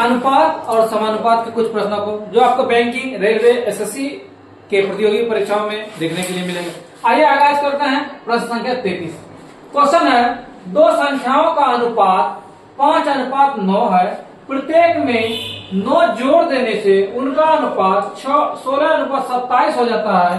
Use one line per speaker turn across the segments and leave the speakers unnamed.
अनुपात और समानुपात के कुछ प्रश्नों को जो आपको बैंकिंग, रेलवे, एसएससी के प्रतियोगी परीक्षाओं में देखने के लिए मिलेंगे। आइए आगाज करते हैं प्रश्न संख्या 33। क्वेश्चन है, दो संख्याओं का अनुपात 5:9 है। प्रत्येक में 9 जोड़ देने से उनका अनुपात 16:27 हो जाता है।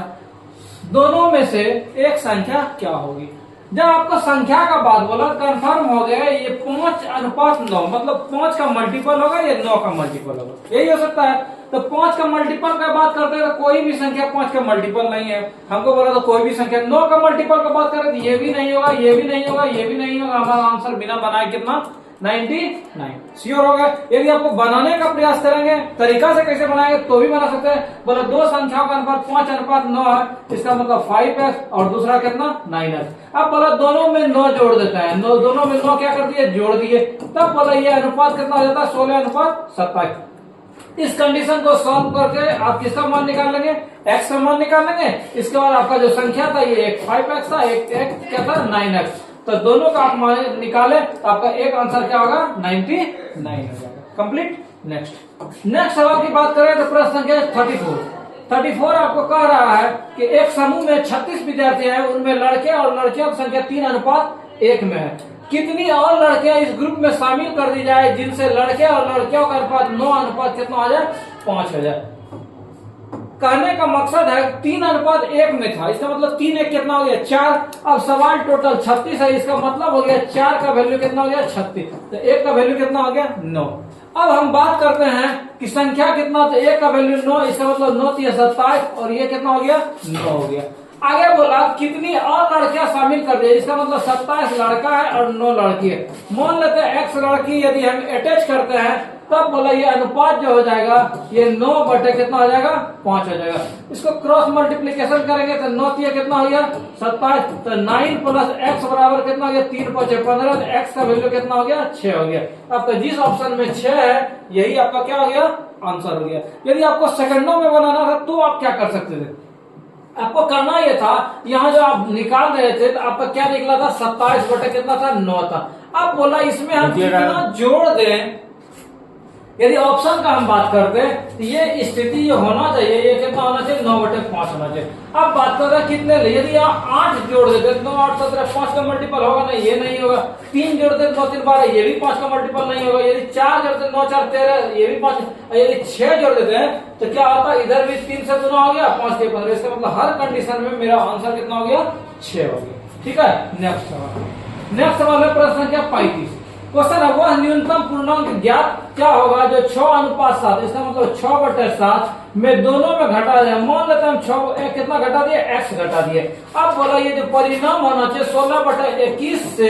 दोनों में से एक संख्या क्या होगी? जब आपको संख्या का बात बोला कंफर्म हो गया ये 5:9 मतलब 5 का मल्टीपल होगा या 9 का मल्टीपल होगा, यही हो सकता है। तो 5 का मल्टीपल का बात करते हैं तो कोई भी संख्या 5 का मल्टीपल नहीं है। हमको बोला तो कोई भी संख्या 9 का मल्टीपल का बात करें तो ये भी नहीं होगा, ये भी नहीं होगा, ये भी नहीं होगा। हमारा आंसर बिना बनाए कितना 99 श्योर होगा। यदि आपको बनाने का प्रयास करेंगे तरीका से कैसे बनाएंगे तो भी बना सकते हैं। बोला दो संख्याओं का अनुपात 5:9 है, इसका मतलब 5x और दूसरा कितना 9x। अब बोला दोनों में 9 जोड़ देता है, दोनों में 9 क्या कर दिए जोड़ दिए, तब बोला ये अनुपात कितना हो जाता है 16:27। इस कंडीशन को सॉल्व करके आप किसका मान निकाल लेंगे, x का मान निकाल लेंगे। इसके बाद आपका जो संख्या था ये एक 5x था, एक क्या था 9x। तो दोनों का आप मान निकाले तो आपका एक आंसर क्या होगा 99 हो जाएगा। कंप्लीट। नेक्स्ट सवाल की बात करें तो प्रश्न संख्या 34 आपको कह रहा है कि एक समूह में 36 विद्यार्थी हैं, उनमें लड़के और लड़कियों की संख्या 3:1 में है। कितनी और लड़कियां इस ग्रुप में शामिल कर दी जाए जिनसे लड़के और लड़कियों का अनुपात 9 कितना हो जाए 5 हो जाए। कहने का मकसद है 3:1 में था, इसका मतलब 3:1 कितना हो गया 4। अब सवाल टोटल 36 है, इसका मतलब हो गया 4 का वैल्यू कितना हो गया 36, तो 1 का वैल्यू कितना हो गया 9। अब हम बात करते हैं कि संख्या कितना, तो 1 का वैल्यू 9, इसका मतलब 9 × 27 और ये कितना हो गया 9 हो गया। आगे बोला कितनी और लड़कियां शामिल कर दिए, इसका मतलब 27 लड़का है और 9 लड़की है। मान लेते हैं x लड़की यदि हम अटैच करते हैं तब बोला ये अनुपात जो हो जाएगा ये 9 कितना हो जाएगा 5 हो जाएगा। इसको क्रॉस मल्टीप्लीकेशन करेंगे तो 9 कितना हो गया 27, तो 9 + x बराबर कितना हो गया 3 × 5 = 15, तो x का वैल्यू कितना हो गया 6 हो गया। आपका जिस ऑप्शन में 6 है यही आपका क्या हो गया आंसर हो गया। यदि आपको सेकंडों में बनाना था तो आप क्या कर सकते थे, आपको करना ये था यहाँ जो आप निकाल रहे थे तो आपका क्या निकला था 27 कितना था 9 था। अब बोला इसमें हम कितना जोड़ दें, यदि ऑप्शन का हम बात करते हैं तो ये स्थिति ये होना चाहिए, ये कितना होना चाहिए 9/5 होना चाहिए। अब बात कर रहे हैं कितने, यदि यहाँ 8 जोड़ देते 9 8 17 5 का मल्टीपल होगा नहीं, ये नहीं होगा। 3 जोड़ते 9 3 12 ये भी 5 का मल्टीपल नहीं होगा। यदि 4 जोड़ते 9 4 13 ये भी 5, यदि 6 जोड़ देते हैं तो क्या होता है इधर भी 3 से गुना हो गया 5 के 15, इसका मतलब हर कंडीशन में मेरा आंसर कितना हो गया 6 हो गया। ठीक है। नेक्स्ट सवाल है प्रश्न संख्या 35। क्वेश्चन है वह न्यूनतम पूर्णांक ज्ञात क्या होगा जो 6:7, इसका मतलब 6/7 में दोनों में घटा जाए। मान लेते हैं हम 6 कितना घटा दिए x घटा दिए। अब बोला ये जो परिणाम होना चाहिए 16/21 से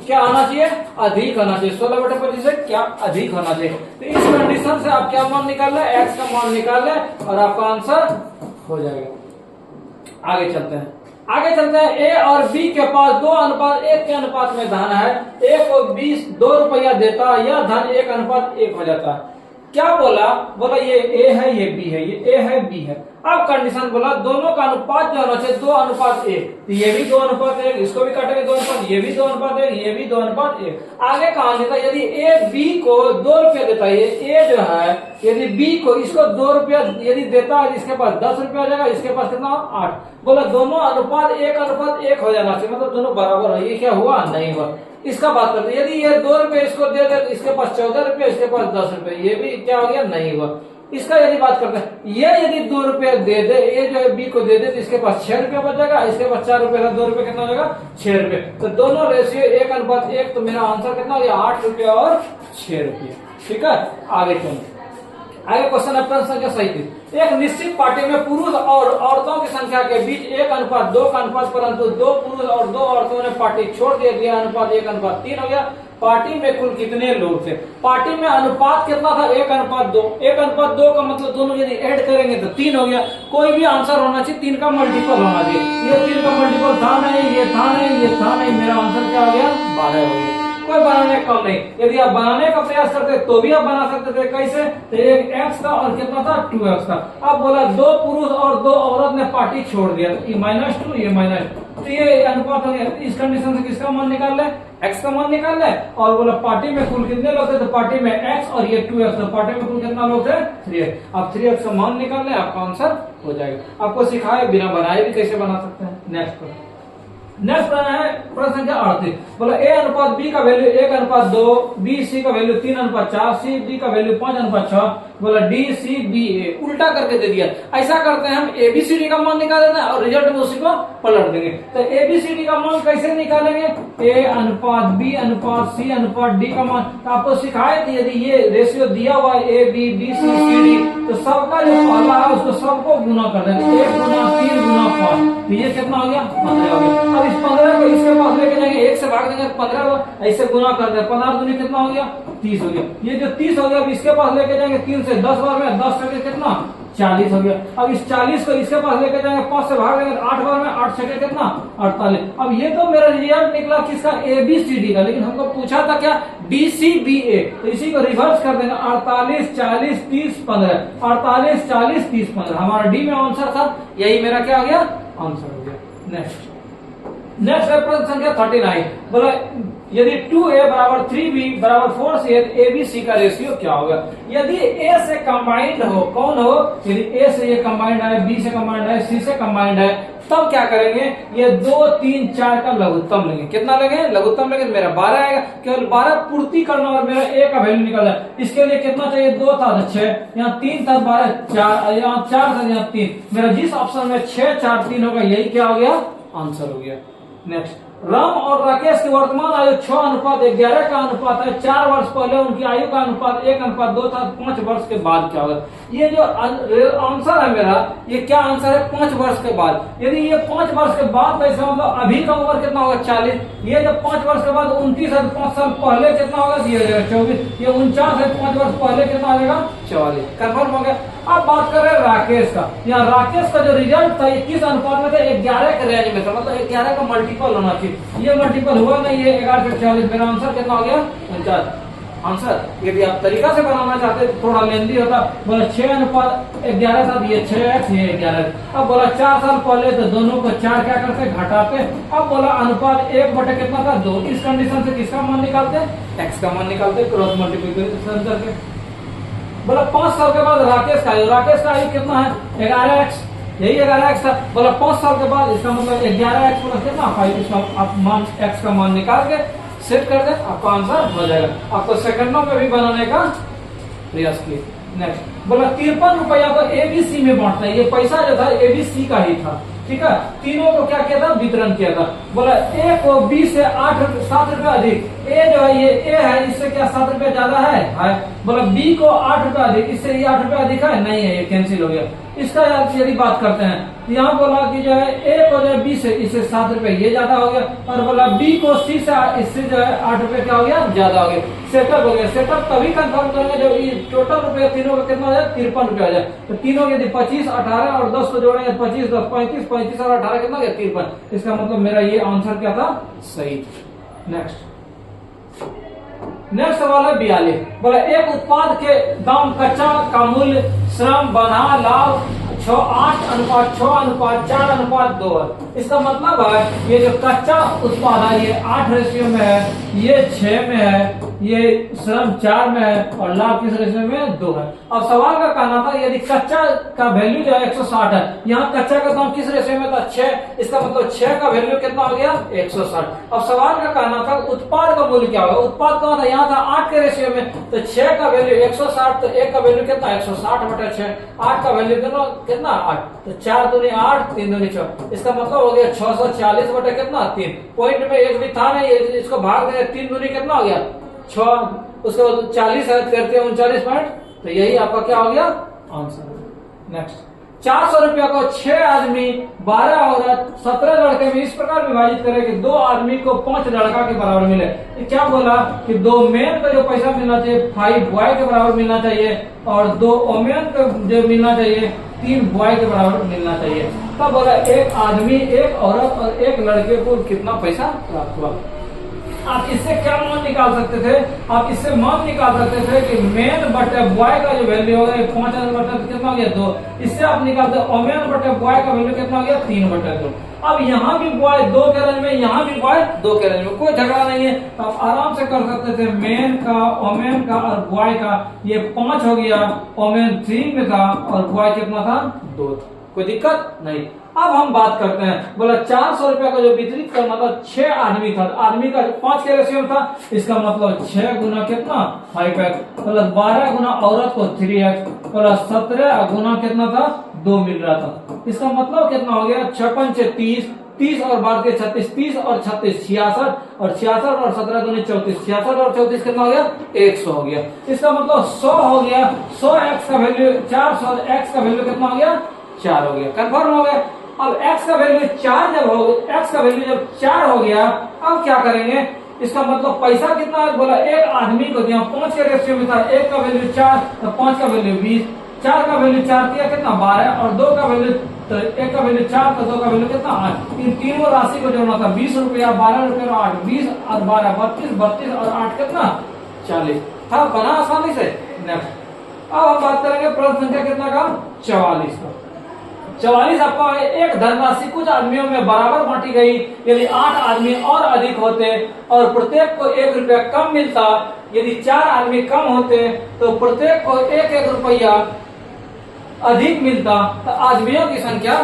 क्या आना चाहिए अधिक होना चाहिए, 16/25 से क्या अधिक होना चाहिए। तो इस कंडीशन से आप क्या मान निकाल ले x का मान निकाल ले और आपका आंसर हो जाएगा। आगे चलते हैं a और b के पास 2:1 के अनुपात में धन है। a को 2 रुपया देता है, यह धन 1:1 हो जाता है। क्या बोला ये a है ये b है, ये a है b है। अब कंडीशन बोला दोनों का अनुपात जो होना चाहिए 2:1, तो ये भी 2:1, इसको भी काटेंगे 2:1, ये भी 2:1, ये भी 2:1। आगे कहा देता यदि a b को 2 रुपया देता है, ये a जो है यदि b को इसको 2 रुपया यदि देता है इसके पास 10 रुपया हो जाएगा, इसके पास कितना 8। बोला दोनों अनुपात 1:1 हो जाना चाहिए, मतलब दोनों बराबर है। ये क्या हुआ नहीं हुआ। इसका बात करते यदि ये 2 रुपये इसको दे दे तो इसके पास 14 रुपये, इसके पास 10 रुपये, ये भी क्या हो गया नहीं हुआ। इसका यदि बात करते हैं ये यदि 2 रुपये दे दे, ये जो है बी को दे दे तो इसके पास 6 रुपया बच जाएगा, इसके पास 4 रुपये, 2 रुपये कितना हो जाएगा 6 रुपये। तो दोनों रेशियो 1:1, तो मेरा आंसर कितना हो गया 8 रुपया और 6 रुपये। ठीक है। आगे क्वेश्चन है प्रश्न संख्या 37। एक निश्चित पार्टी में पुरुष और औरतों की संख्या के बीच 1:2 का अनुपात, परंतु 2 पुरुष और 2 औरतों ने पार्टी छोड़ दिया, अनुपात 1:3 हो गया। पार्टी में कुल कितने लोग थे, पार्टी में अनुपात कितना था 1:2। 1:2 का मतलब दोनों यदि ऐड करेंगे तो 3 हो गया। कोई भी आंसर होना चाहिए 3 का मल्टीपल होना चाहिए। ये 3 का मल्टीपल था नहीं, ये था नहीं, ये था नहीं, मेरा आंसर क्या हो गया 12 हो गया। कोई बनाने का कम नहीं। यदि आप बनाने का प्रयास करते तो भी आप बना सकते थे। कैसे, तो एक x था और कितना था 2x था। अब बोला 2 पुरुष और 2 औरत ने पार्टी छोड़ दिया, तो ये -2 ये -2, तो ये अनुपात हो गया। इस कंडीशन से किसका मान निकाल ले x का मान निकालना है। और बोला पार्टी में कुल कितने लोग थे, तो पार्टी में x और ये 2x, तो पार्टी में कुल कितना लोग थे 3x। अब 3x का मान निकालना है, आपका आंसर हो जाएगा। आपको सिखाया बिना बनाए भी कैसे बना सकते हैं। नेक्स्ट प्रश्न है प्रश्न संख्या 38। बोला a अनुपात b का वैल्यू 1:2, b c का वैल्यू 3:4, c d का वैल्यू 5:6, बोला d c b a उल्टा करके दे दिया। ऐसा करते हैं हम a b c d का मान निकाल देते हैं और रिजल्ट में उसी को पलट देंगे। तो a b c d का मान कैसे निकालेंगे, a अनुपात b अनुपात c अनुपात d का मान। तो आपको सिखाए थे यदि ये रेशियो दिया हुआ है a b b c c d, तो सबका जो पहला है उसको सबको गुना कर देंगे, 1 गुना 3 गुना 5, तो ये कितना हो गया 15 हो गया। अब इस 15 को इसके पास लेके जाएंगे, 1 से भाग देंगे 15 ऐसे गुना कर दे, 15 दूनी कितना हो गया 30 हो गया। ये जो 30 हो गया अब इसके पास लेके जाएंगे 3 से 10 बार में 10 करके कितना 40 हो गया। अब इस 40 को इसके पास लेके जाएंगे 5 से भाग देंगे 8 बार में 8 छके कितना 48। अब ये तो मेरा रिजल्ट निकला किसका ABCD का, लेकिन हमको पूछा था क्या DCBA, तो इसी को रिवर्स कर देंगे 48 40 30 15, 48 40 30 15, हमारा डी में आंसर था, यही मेरा क्या हो गया आंसर हो गया। नेक्स्ट है प्रश्न संख्या 39। बोला यदि 2a बराबर 3b बराबर 4c है तो abc का रेशियो क्या होगा। यदि a से कंबाइंड हो, कौन हो, यदि a से ये कंबाइंड है, b से कंबाइंड है, c से कंबाइंड है, तब क्या करेंगे, ये 2 3 4 का लघुत्तम लेंगे। कितना लेंगे लघुत्तम लेंगे, मेरा 12 आएगा, केवल 12 पूर्ति करना और मेरा a का वैल्यू निकल जाए। इसके लिए कितना चाहिए, 2 था तो 6, यहाँ 3 था 12 4, यहाँ 4 था यहाँ 3, मेरा जिस ऑप्शन में 6 4 3 होगा यही क्या हो गया आंसर हो गया। नेक्स्ट, राम और राकेश की वर्तमान आयु 6:11 का अनुपात है। 4 वर्ष पहले उनकी आयु का अनुपात 1:2 था, 5 वर्ष के बाद क्या होगा। ये जो आंसर है मेरा, ये क्या आंसर है 5 वर्ष के बाद। यदि ये 5 वर्ष के बाद तो इसका मतलब अभी का उम्र कितना होगा 40। ये जब 5 वर्ष के बाद 29 है, 5 साल पहले कितना होगा 24। ये 49 है, 5 वर्ष पहले कितना आ जाएगा 44। कंफर्म हो गया। अब बात कर रहे हैं राकेश का। यहाँ राकेश का जो रिजल्ट था ये किस अनुपात में था, 11 के रेंज में था, मतलब 11 का मल्टीपल होना चाहिए। ये मल्टीपल हुआ नहीं, ये 11 से 40, मेरा आंसर कितना हो गया 49 आंसर। यदि आप तरीका से बनाना चाहते तो थोड़ा लेंदी होता। बोला 6:11 था, ये 6x ये 11। अब बोला 4 साल पहले, तो दोनों को 4 क्या करते घटाते। अब बोला अनुपात 1 कितना था 2। इस कंडीशन से किसका मान निकालते, x का मान निकालते क्रॉस मल्टीप्लिकेशन करके। बोला 5 साल के बाद राकेश का आयु कितना है 11x, यही 11x था। बोला 5 साल के बाद, इसका मतलब 11x प्लस कितना 5, इसका आप मान x का मान निकाल के सेट कर दे, आपका आंसर हो जाएगा। आपको सेकंडों में भी बनाने का प्रयास किए। नेक्स्ट, बोला 53 रुपया को ABC में बांटना है। ये पैसा जो था ABC का ही था, ठीक है। तीनों को क्या किया था वितरण किया था। बोला A को B से 7 रुपया अधिक, A जो है ये A है, इससे क्या 7 रुपया ज्यादा है। बोला B को 8 रुपया अधिक, इससे ये 8 रुपया अधिक है, नहीं है, ये कैंसिल हो गया। इसका यदि बात करते हैं, यहाँ बोला कि जो है A को जो है B से, इससे 7 रुपए ये ज्यादा हो गया, और बोला B को C से, इससे जो है 8 रुपए क्या हो गया ज्यादा हो गया। सेटअप हो गया। सेटअप तभी कंफर्म करेंगे जब ये टोटल रुपया तीनों का कितना हो जाए 53 रुपया हो जाए। तो तीनों यदि 25 18 और 10 को जोड़ेंगे 25 10 35, 35 और 18 कितना हो गया 53। इसका मतलब मेरा ये आंसर क्या था सही। नेक्स्ट सवाल है 42। बोला एक उत्पाद के दाम कच्चा का मूल्य श्रम बना लाभ 8:6:4:2 है। इसका मतलब है ये जो कच्चा उत्पाद है ये 8 रेशियो में है, ये 6 में है, ये श्रम 4 में है और लाभ किस रेशियो में 2 है। अब सवाल का कहना था यदि कच्चा का वैल्यू जो है 160 है, यहाँ कच्चा का दाम किस रेशियो में था 6, इसका मतलब 6 का वैल्यू कितना हो गया 160। अब सवाल का कहना था उत्पाद का मूल्य क्या होगा। उत्पाद का था यहाँ था 8 के रेशियो में, तो 6 का वैल्यू 160, तो 1 का वैल्यू कितना 160/6, 8 का वैल्यू कितना 8, तो 4 दूनी 8 3 दूनी 6, इसका मतलब हो गया 640 कितना 3। पॉइंट में एक भी था नहीं, इसको भाग देंगे 3 दूनी कितना हो गया 6, उसके बाद 40 है करते 39 पॉइंट, तो यही आपका क्या हो गया आंसर। नेक्स्ट, 400 रुपया को 6 आदमी 12 औरत 17 लड़के में इस प्रकार विभाजित करें कि 2 आदमी को 5 लड़का के बराबर मिले। क्या बोला कि 2 मेन का जो पैसा मिलना चाहिए 5 बॉय के बराबर मिलना चाहिए, और 2 ओमेन का जो मिलना चाहिए 3 बॉय के बराबर मिलना चाहिए। तब बोला एक आदमी 1 औरत और 1 लड़के को कितना पैसा प्राप्त हुआ। आप इससे क्या मान निकाल सकते थे, आप इससे मान निकाल सकते थे कि मेन बटे बॉय का जो वैल्यू होगा 5 बटे कितना हो गया 2। इससे आप निकालते ओमेन बटे बॉय का वैल्यू कितना हो गया 3 बटे 2। अब यहाँ भी बॉय 2 के रेंज में, यहाँ भी बॉय 2 के रेंज में, कोई झगड़ा नहीं है। तो आप आराम से कर सकते थे मेन का, ओमेन का और बॉय का, ये 5 हो गया, ओमेन 3 में था और बॉय कितना था 2 था, कोई दिक्कत नहीं। अब हम बात करते हैं, बोला 400 रुपया का जो वितरित करना था 6 आदमी था, आदमी का 5 के रेशियो में था, इसका मतलब 6 गुना कितना 5x प्लस 12 गुना औरत को 3x प्लस 17 गुना कितना था 2 मिल रहा था। इसका मतलब कितना हो गया 56 से 30, 30 और 12 के 36, 30 और 36 66 और 66 और 17 दूनी 34, 66 और 34 कितना हो गया 100 हो गया। इसका मतलब 100 हो गया, 100 x का वैल्यू 400, x का वैल्यू कितना हो गया 4 हो गया, कंफर्म हो गया। अब x का वैल्यू 4 जब हो, x का वैल्यू जब 4 हो गया, अब क्या करेंगे, इसका मतलब पैसा कितना है, बोला एक आदमी को दिया 5 के रेशियो में था, 1 का वैल्यू 4 तो 5 का वैल्यू 20, 4 का वैल्यू 4 किया कितना 12 और 2 का वैल्यू, तो 1 का वैल्यू 4 तो 2 का वैल्यू कितना 8। इन तीनों राशि को जोड़ना था 20 रुपया, 12 रुपया और 8, 20 और 12 32, 32 और 8 कितना 40 था, बना आसानी से। नेक्स्ट अब हम बात करेंगे प्रश्न संख्या कितना का 44 का। 44 आपका एक धनराशि कुछ आदमियों में बराबर बांटी गई, यदि 8 आदमी और अधिक होते और प्रत्येक को 1 रुपया कम मिलता, यदि 4 आदमी कम होते तो प्रत्येक को 1-1 रुपया अधिक मिलता, तो आदमियों की संख्या,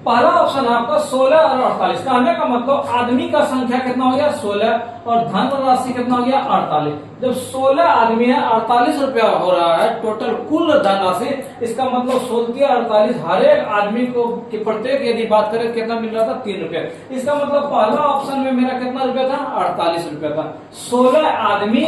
पहला ऑप्शन है आपका 16 और 48। कहने का मतलब आदमी का संख्या कितना हो गया 16 और धन राशि कितना हो गया 48। जब 16 आदमी है 48 रुपया हो रहा है टोटल कुल धन राशि, इसका मतलब 16 और 48 हर एक आदमी को कि प्रत्येक यदि बात करें कितना मिल रहा था 3 रुपया। इसका मतलब पहला ऑप्शन में मेरा कितना रुपया था 48 रुपया था। 16 आदमी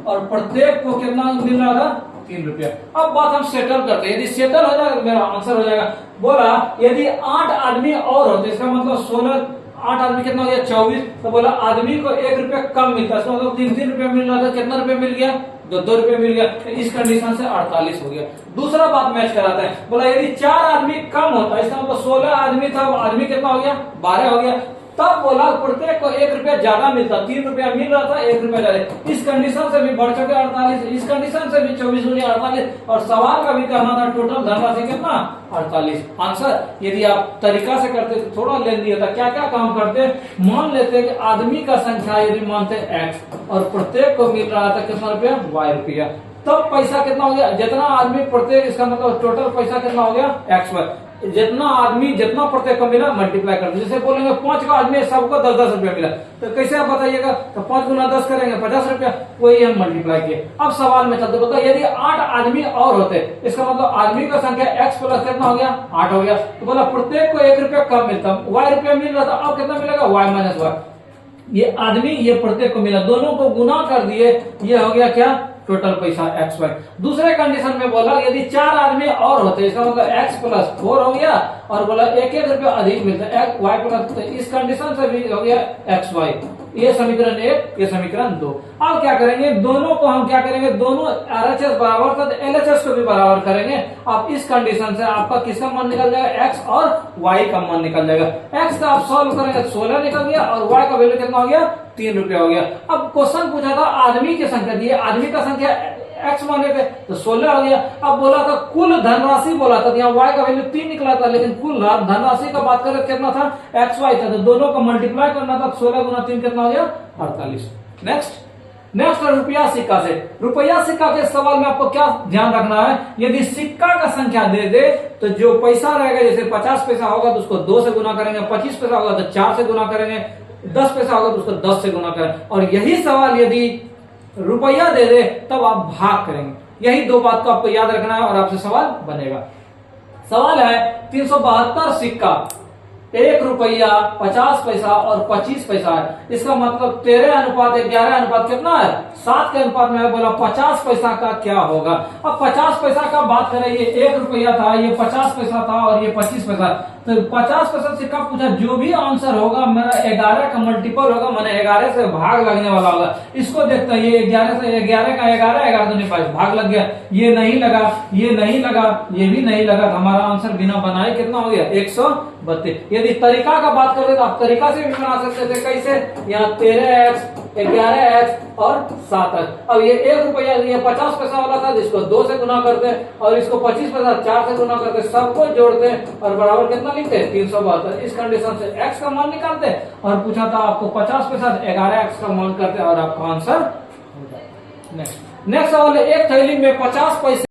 और प्रत्येक को कितना मिल रहा था 3 रुपया। अब बात हम सेटल करते हैं, यदि सेटल हो जाएगा मेरा आंसर हो जाएगा। बोला यदि 8 आदमी और होते, इसका मतलब 16, 8 आदमी कितना हो गया 24, तो बोला आदमी को 1 रुपया कम मिलता, इसका मतलब 3 रुपया मिल रहा था, कितना रुपया मिल गया 2 रुपया मिल गया। तो इस कंडीशन से 48 हो गया। दूसरा बात मैच कराते हैं, बोला यदि 4 आदमी कम होता, इसका मतलब 16 आदमी था, आदमी कितना हो गया 12 हो गया, तब बोला प्रत्येक को 1 रुपया ज्यादा मिलता, 3 रुपया मिल रहा था 1 रुपया ज्यादा। इस कंडीशन से भी बढ़ चुके 48, इस कंडीशन से भी 24 गुनी 48 और सवाल का भी करना था टोटल धनराशि कितना 48। आंसर यदि आप तरीका से करते तो थोड़ा लेंदी होता। क्या क्या काम करते, मान लेते कि आदमी का संख्या यदि मानते x और प्रत्येक को मिल रहा था कितना रुपया y रुपया, तब पैसा कितना हो गया, जितना आदमी प्रत्येक, इसका मतलब टोटल पैसा कितना हो गया x, जितना आदमी जितना प्रत्येक को मिला मल्टीप्लाई कर दो। जैसे बोलेंगे 5 का आदमी सबको 10-10 रुपया मिला, तो कैसे आप बताइएगा, तो 5 गुना 10 करेंगे 50 रुपया, वही हम मल्टीप्लाई किए। अब सवाल में चलते, बताओ यदि 8 आदमी और होते, इसका मतलब आदमी का संख्या x प्लस कितना हो गया 8 हो गया, तो बोला प्रत्येक को 1 रुपया कम मिलता, y रुपया मिल रहा था, अब कितना मिलेगा y माइनस y। ये आदमी ये प्रत्येक को मिला, दोनों को गुना कर दिए, ये हो गया क्या टोटल पैसा x y। दूसरे कंडीशन में बोला यदि 4 आदमी और होते, इसका मतलब x प्लस 4 हो गया और बोला 1-1 रुपया अधिक मिलता है y प्लस, तो इस कंडीशन से भी हो गया x y। ये समीकरण 1, ये समीकरण 2। अब क्या करेंगे, दोनों को हम क्या करेंगे, दोनों RHS बराबर था तो LHS को भी बराबर करेंगे। अब इस कंडीशन से आपका किसका मान निकल जाएगा x और y का मान निकल जाएगा। x का आप सॉल्व करेंगे 16 निकल गया और y का वैल्यू कितना हो गया 3 रुपया हो गया। अब क्वेश्चन पूछा था आदमी की संख्या दी, आदमी का संख्या x माने थे तो 16 हो गया। अब बोला था कुल धनराशि, बोला था यहाँ y का वैल्यू 3 निकला था, लेकिन कुल धनराशि का बात करें कितना था x y था, तो दोनों को मल्टीप्लाई करना था, 16 गुना 3 कितना हो गया 48। नेक्स्ट रुपया सिक्का से। रुपया सिक्का के सवाल में आपको क्या ध्यान रखना है, यदि सिक्का का संख्या दे दे तो जो पैसा रहेगा, जैसे 50 पैसा होगा तो उसको 2 से गुना करेंगे, 25 पैसा होगा तो 4 से गुना करेंगे, 10 पैसा होगा तो उसको 10 से गुना करेंगे। और यही सवाल यदि रुपया दे दे तब आप भाग करेंगे। यही 2 बात को आपको याद रखना है और आपसे सवाल बनेगा। सवाल है 372 सिक्का 1 रुपया 50 पैसा और 25 पैसा है, इसका मतलब 13:11 कितना है 7 के अनुपात में है। बोला 50 पैसा का क्या होगा। अब 50 पैसा का बात करें, ये 1 रुपया था, ये 50 पैसा था और ये 25 पैसा, तो 50% से कब पूछा, जो भी आंसर होगा मेरा 11 का मल्टीपल होगा, मैंने 11 से भाग लगने वाला होगा, इसको देखते हैं। ये 11 से 11 का 11, 11 दूनी 5, भाग लग गया, ये नहीं लगा, ये नहीं लगा, ये भी नहीं लगा, तो हमारा आंसर बिना बनाए कितना हो गया 132। यदि तरीका का बात करें तो आप तरीका से भी बना सकते थे। कैसे, यहाँ 13x, 11x और 7x। अब ये 1 रुपया, ये 50 पैसा वाला था, जिसको 2 से गुना करते और इसको 25 पैसा 4 से गुना करते, सबको जोड़ते और बराबर कितना लिखते हैं 372। इस कंडीशन से x का मान निकालते और पूछा था आपको 50 पैसा 11x का मान करते और आपका आंसर हो जाए। नेक्स्ट सवाल है, एक थैली में 50 पैसे